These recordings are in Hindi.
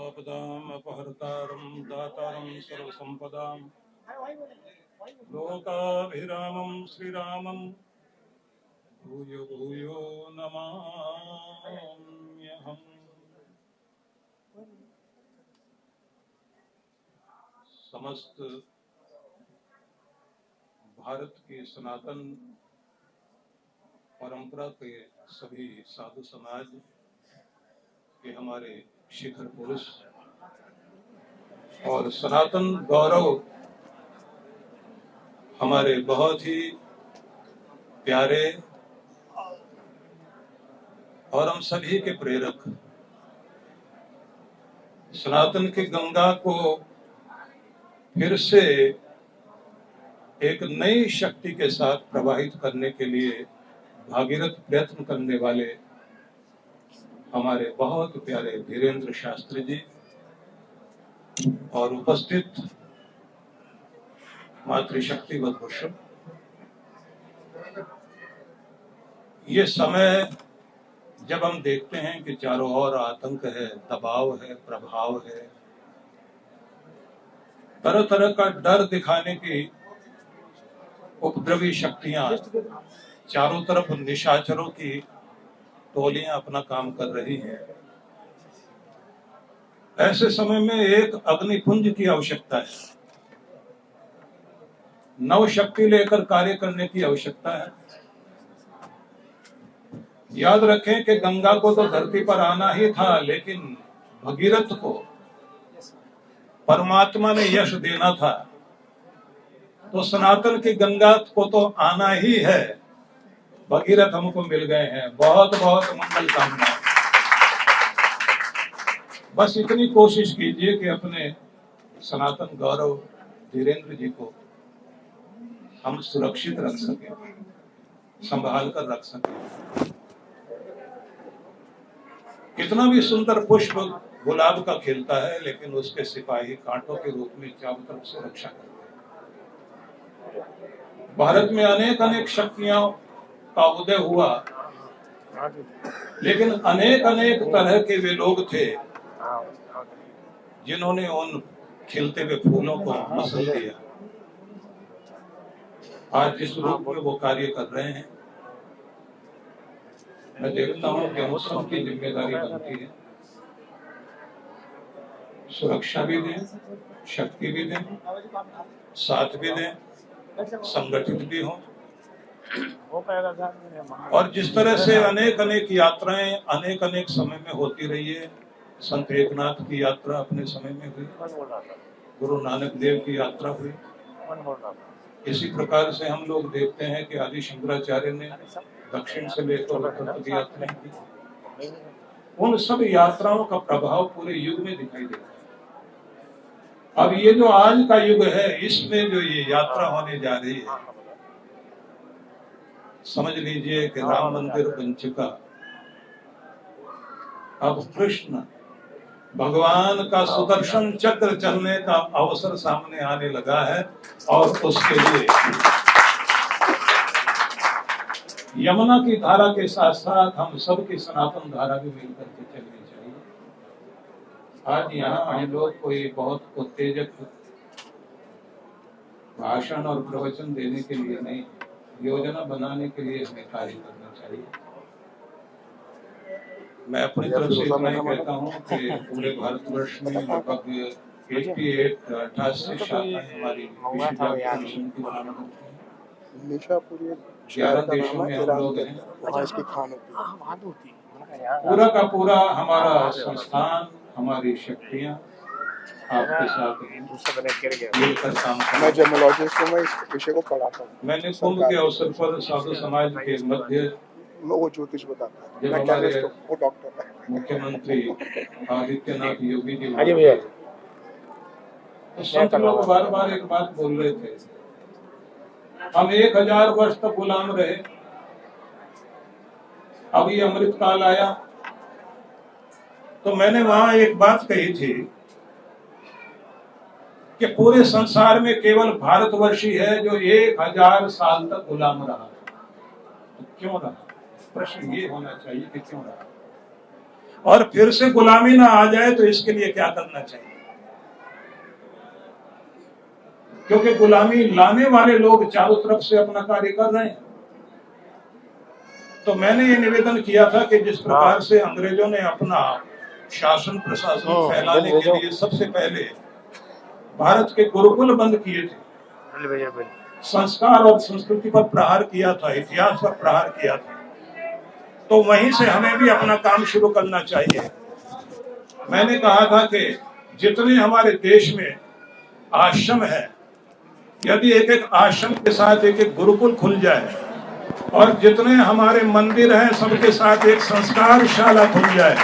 आपदाम् अपहर्तारं दातारं सर्वसम्पदां लोकाभिरामं श्रीरामं भूयो भूयो नमाम्यहम्। समस्त भारत की सनातन परंपरा के सभी साधु समाज के हमारे शिखर पुरुष और सनातन गौरव हमारे बहुत ही प्यारे और हम सभी के प्रेरक सनातन की गंगा को फिर से एक नई शक्ति के साथ प्रवाहित करने के लिए भागीरथ प्रयत्न करने वाले हमारे बहुत प्यारे धीरेन्द्र शास्त्री जी और उपस्थित मातृशक्ति वधभूषण, ये समय जब हम देखते हैं कि चारों ओर आतंक है, दबाव है, प्रभाव है, तरह तरह का डर दिखाने की उपद्रवी शक्तियां चारों तरफ निशाचरों की टोलियां अपना काम कर रही हैं, ऐसे समय में एक अग्निपुंज की आवश्यकता है, नव शक्ति लेकर कार्य करने की आवश्यकता है। याद रखें कि गंगा को तो धरती पर आना ही था, लेकिन भगीरथ को परमात्मा ने यश देना था, तो सनातन की गंगा को तो आना ही है। भगीरथ हमको मिल गए हैं, बहुत बहुत मंगल कामना। बस इतनी कोशिश कीजिए कि अपने सनातन गौरव धीरेन्द्र जी को हम सुरक्षित रख सकें, संभाल कर रख सकें। कितना भी सुंदर पुष्प गुलाब का खिलता है, लेकिन उसके सिपाही कांटों के रूप में चारों तरफ से रक्षा करते हैं। भारत में अनेक अनेक शक्तियों का उदय हुआ, लेकिन अनेक अनेक तरह के वे लोग थे जिन्होंने उन खिलते हुए फूलों को मसल दिया। आज जिस रूप में वो कार्य कर रहे हैं, मैं देखता हूं कि हम सबकी जिम्मेदारी बनती है, सुरक्षा भी दें, शक्ति भी दें, साथ भी दें, संगठित भी हों। और जिस तरह से अनेक अनेक यात्राएं अनेक अनेक समय में होती रही है, संत एकनाथ की यात्रा अपने समय में हुई, गुरु नानक देव की यात्रा हुई, इसी प्रकार से हम लोग देखते हैं कि आदि शंकराचार्य ने दक्षिण से लेकर उत्तर तक यात्रा की। उन सब यात्राओं का प्रभाव पूरे युग में दिखाई देता है। अब ये जो आज का युग है, इसमें जो ये यात्रा होने जा रही है, समझ लीजिए कि राम मंदिर बन चुका, अब कृष्ण भगवान का सुदर्शन चक्र चलने का अवसर सामने आने लगा है, और उसके लिए यमुना की धारा के साथ साथ हम सबकी सनातन धारा भी मिलकर के चलनी चाहिए। आज यहाँ हम लोग कोई बहुत उत्तेजक भाषण और प्रवचन देने के लिए नहीं, योजना बनाने के लिए हमें कार्य करना चाहिए। मैं अपनी तरफ से इतना ही कहता हूँ कि पूरे भारतवर्ष में लगभग 88 शाखाएं हमारी विश्व व्यापी मिशन की बनाना करती हैं। 11 देशों में हम लोग हैं। पूरा का पूरा हमारा संस्थान, हमारी शक्तियाँ आपके साथ मिलकर काम कर। मैं जर्मोलॉजिस्ट हूँ, मैं इस विषय को पढ़ाता हूँ। मैंने कुंभ के अवसर पर साधु समाज के मध्य वो ज्योतिष बताता है, जब हमारे वो डॉक्टर है, मुख्यमंत्री आदित्यनाथ योगी जी, तो संत लोग बार बार एक बात बोल रहे थे, हम 1000 वर्ष तक गुलाम रहे, अब ये अमृत काल आया। तो मैंने वहां एक बात कही थी कि पूरे संसार में केवल भारतवर्ष ही है जो 1000 साल तक गुलाम रहा। तो क्यों रहा? प्रश्न ये होना चाहिए कि क्यों रहा। और फिर से गुलामी ना आ जाए तो इसके लिए क्या करना चाहिए, क्योंकि गुलामी लाने वाले लोग चारों तरफ से अपना कार्य कर रहे हैं। तो मैंने ये निवेदन किया था कि जिस प्रकार से अंग्रेजों ने अपना शासन प्रशासन फैलाने के लिए सबसे पहले भारत के गुरुकुल बंद किए थे, संस्कार और संस्कृति पर प्रहार किया था, इतिहास पर प्रहार किया था, तो वहीं से हमें भी अपना काम शुरू करना चाहिए। मैंने कहा था कि जितने हमारे देश में आश्रम है, यदि एक एक आश्रम के साथ एक एक गुरुकुल खुल जाए और जितने हमारे मंदिर हैं सबके साथ एक संस्कारशाला खुल जाए,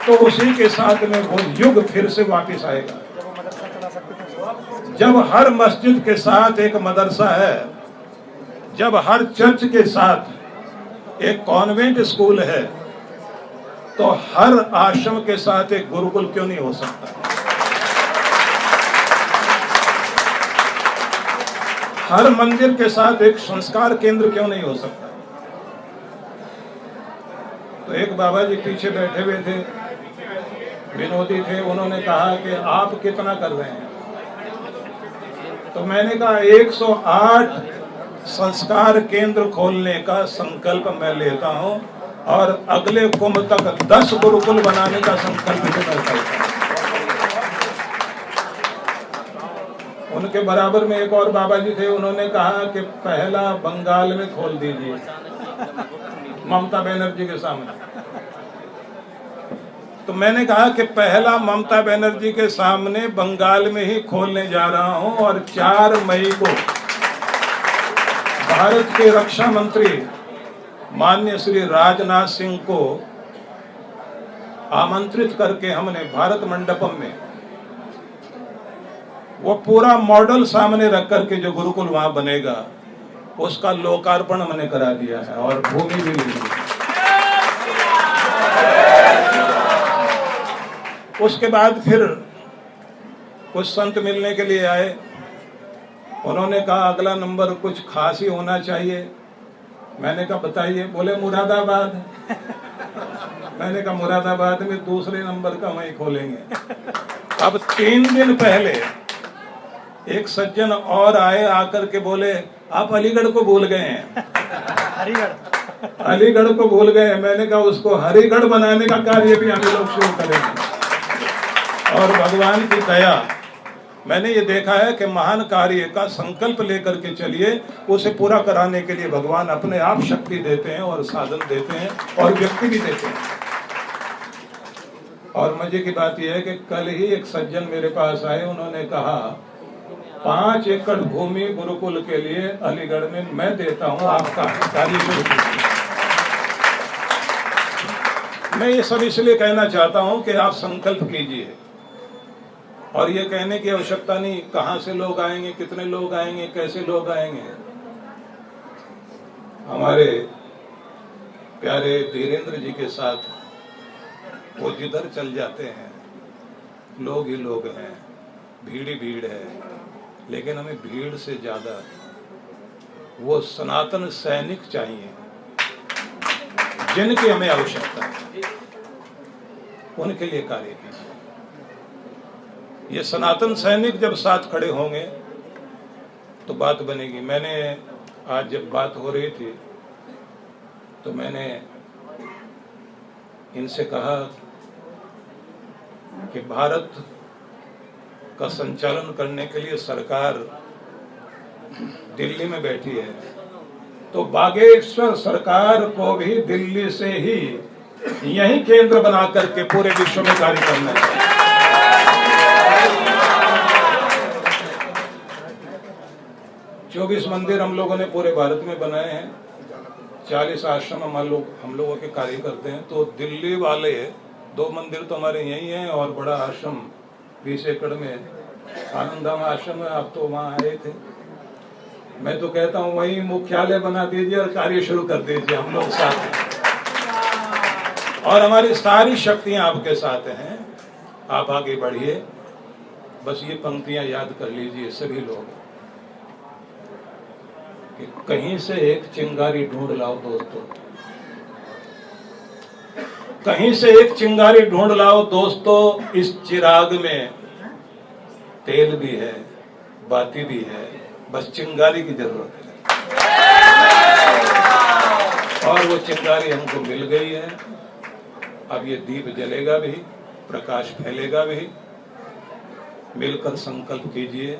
तो उसी के साथ में वो युग फिर से वापस आएगा। जब हर मस्जिद के साथ एक मदरसा है, जब हर चर्च के साथ एक कॉन्वेंट स्कूल है, तो हर आश्रम के साथ एक गुरुकुल क्यों नहीं हो सकता? हर मंदिर के साथ एक संस्कार केंद्र क्यों नहीं हो सकता? तो एक बाबा जी पीछे बैठे हुए थे, विनोदी थे, उन्होंने कहा कि आप कितना कर रहे हैं? तो मैंने कहा 108 संस्कार केंद्र खोलने का संकल्प मैं लेता हूं और अगले कुंभ तक 10 गुरुकुल बनाने का संकल्प मैं करता हूं। उनके बराबर में एक और बाबा जी थे, उन्होंने कहा कि पहला बंगाल में खोल दीजिए, ममता बनर्जी के सामने। तो मैंने कहा कि पहला ममता बनर्जी के सामने बंगाल में ही खोलने जा रहा हूं और 4 मई को भारत के रक्षा मंत्री माननीय श्री राजनाथ सिंह को आमंत्रित करके हमने भारत मंडपम में वो पूरा मॉडल सामने रख करके जो गुरुकुल वहां बनेगा उसका लोकार्पण हमने करा दिया है और भूमि भी मिली। उसके बाद फिर कुछ संत मिलने के लिए आए, उन्होंने कहा अगला नंबर कुछ खास ही होना चाहिए। मैंने कहा बताइए, बोले मुरादाबाद। मैंने कहा मुरादाबाद में दूसरे नंबर का वहीं खोलेंगे। अब 3 दिन पहले एक सज्जन और आए, आकर के बोले आप अलीगढ़ को भूल गए हैं। अलीगढ़ को भूल गए। मैंने कहा उसको हरिगढ़ बनाने का कार्य भी हम लोग शुरू करेंगे। और भगवान की दया, मैंने ये देखा है कि महान कार्य का संकल्प लेकर के चलिए, उसे पूरा कराने के लिए भगवान अपने आप शक्ति देते हैं और साधन देते हैं और व्यक्ति भी देते हैं। और मजे की बात यह है कि कल ही एक सज्जन मेरे पास आए, उन्होंने कहा 5 एकड़ भूमि गुरुकुल के लिए अलीगढ़ में मैं देता हूं, आपका कार्य शुरू कीजिए। मैं ये सब इसलिए कहना चाहता हूं कि आप संकल्प कीजिए, और ये कहने की आवश्यकता नहीं कहां से लोग आएंगे, कितने लोग आएंगे, कैसे लोग आएंगे। हमारे प्यारे धीरेन्द्र जी के साथ वो जिधर चल जाते हैं लोग ही लोग हैं, भीड़ ही भीड़ है, लेकिन हमें भीड़ से ज्यादा वो सनातन सैनिक चाहिए जिनकी हमें आवश्यकता है, उनके लिए कार्य कीजिए। ये सनातन सैनिक जब साथ खड़े होंगे तो बात बनेगी। मैंने आज जब बात हो रही थी तो मैंने इनसे कहा कि भारत का संचालन करने के लिए सरकार दिल्ली में बैठी है, तो बागेश्वर सरकार को भी दिल्ली से ही यही केंद्र बना करके पूरे विश्व में कार्य करना चाहिए। 24 मंदिर हम लोगों ने पूरे भारत में बनाए हैं, 40 आश्रम हम लोगों के कार्य करते हैं। तो दिल्ली वाले 2 मंदिर तो हमारे यही हैं और बड़ा आश्रम 20 एकड़ में आनंदधाम आश्रम है। आप तो वहां आए थे। मैं तो कहता हूं वही मुख्यालय बना दीजिए और कार्य शुरू कर दीजिए, हम लोग साथ हैं और हमारी सारी शक्तियां आपके साथ हैं। आप आगे बढ़िए, बस ये पंक्तियां याद कर लीजिए सभी लोग कि कहीं से एक चिंगारी ढूंढ लाओ दोस्तों, कहीं से एक चिंगारी ढूंढ लाओ दोस्तों, इस चिराग में तेल भी है, बाती भी है, बस चिंगारी की जरूरत है। और वो चिंगारी हमको मिल गई है। अब ये दीप जलेगा भी, प्रकाश फैलेगा भी। मिलकर संकल्प कीजिए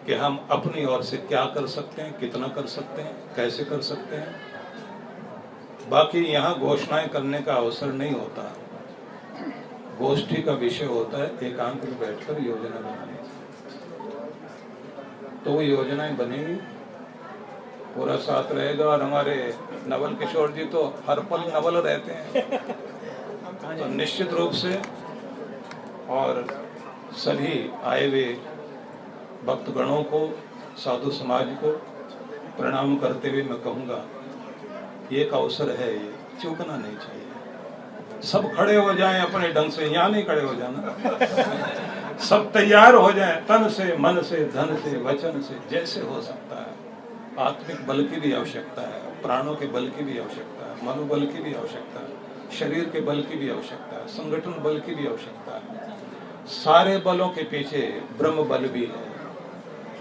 कि हम अपनी ओर से क्या कर सकते हैं, कितना कर सकते हैं, कैसे कर सकते हैं। बाकी यहाँ घोषणाएं करने का अवसर नहीं होता, गोष्ठी का विषय होता है एकांत में बैठकर योजना बनाने। तो वो योजनाएं बनेगी, पूरा साथ रहेगा। और हमारे नवल किशोर जी तो हर पल नवल रहते हैं, तो निश्चित रूप से। और सभी आए हुए भक्तगणों को, साधु समाज को प्रणाम करते हुए मैं कहूँगा, ये एक अवसर है, ये चूकना नहीं चाहिए। सब खड़े हो जाएं अपने ढंग से, यहाँ नहीं खड़े हो जाना। सब तैयार हो जाएं, तन से, मन से, धन से, वचन से, जैसे हो सकता है। आत्मिक बल की भी आवश्यकता है, प्राणों के बल की भी आवश्यकता है, मनोबल की भी आवश्यकता है, शरीर के बल की भी आवश्यकता है, संगठन बल की भी आवश्यकता है। सारे बलों के पीछे ब्रह्म बल भी है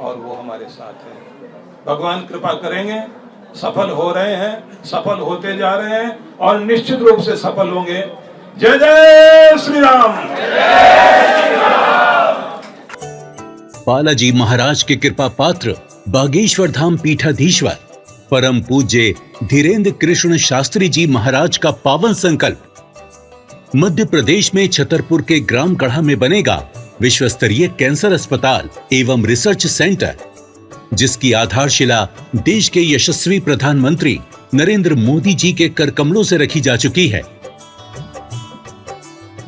और वो हमारे साथ है। भगवान कृपा करेंगे, सफल हो रहे हैं, सफल होते जा रहे हैं और निश्चित रूप से सफल होंगे। जय जय श्री राम। बालाजी महाराज के कृपा पात्र बागेश्वर धाम पीठाधीश्वर परम पूज्य धीरेन्द्र कृष्ण शास्त्री जी महाराज का पावन संकल्प। मध्य प्रदेश में छतरपुर के ग्राम गढ़ा में बनेगा विश्व स्तरीय कैंसर अस्पताल एवं रिसर्च सेंटर, जिसकी आधारशिला देश के यशस्वी प्रधानमंत्री नरेंद्र मोदी जी के कर कमलों से रखी जा चुकी है।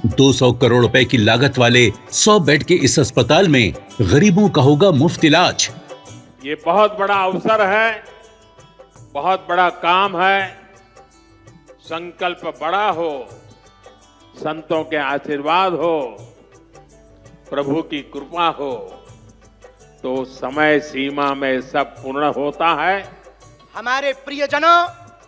200 करोड़ रुपए की लागत वाले 100 बेड के इस अस्पताल में गरीबों का होगा मुफ्त इलाज। ये बहुत बड़ा अवसर है, बहुत बड़ा काम है। संकल्प बड़ा हो, संतों के आशीर्वाद हो, प्रभु की कृपा हो, तो समय सीमा में सब पूर्ण होता है। हमारे प्रियजनों,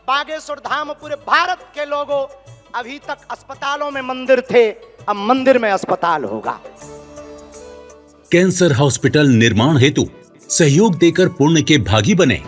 बागेश्वर धाम पूरे भारत के लोगों, अभी तक अस्पतालों में मंदिर थे, अब मंदिर में अस्पताल होगा। कैंसर हॉस्पिटल निर्माण हेतु सहयोग देकर पुण्य के भागी बने।